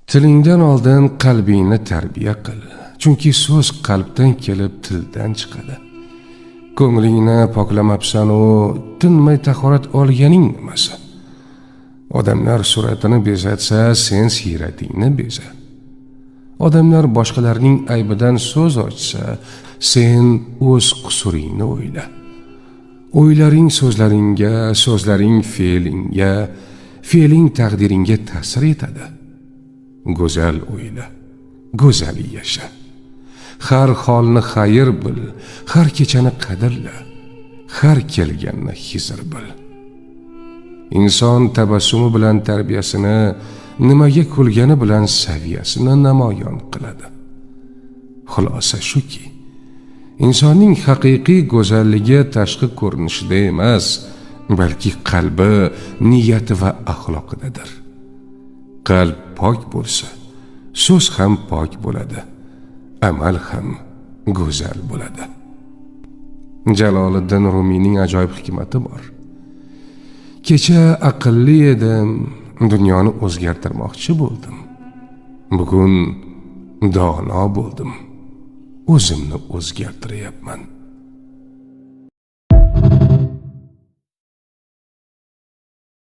Tilingdan oldin qalbingni tarbiya qil, chunki so'z qalbdan kelib tildan chiqadi. Ko'nglingni poklamabsan u tinmay tahorat olganing nimasi? Odamlar suratini bezatsa, sen siyratingni beza. Odamlar boshqalarning aybidan so'z ochsa, sen o'z qusuringni o'yla. O'ylaring so'zlaringga, so'zlaring fe'lingga, fe'ling taqdiringga ta'sir etadi. Go'zal o'yla, go'zal yasha. Har holni xayr bil, har kechani qadrla, har kelganni hizr bil. Inson tabassumi bilan tarbiyasini, nimaga kulgani bilan saviyasini namoyon qiladi. Xulosa shuki, insonning haqiqiy go'zalligi tashqi ko'rinishida emas, balki qalbi, niyati va axloqidadir. Qalb pok bo'lsa, so'z ham pok bo'ladi, amal ham go'zal bo'ladi. Jaloliddin Rumiyning ajoyib hikmati bor. Kecha aqlli edim, dunyoni o'zgartirmoqchi bo'ldim. Bugun dono bo'ldim, o'zimni o'zgartiryapman.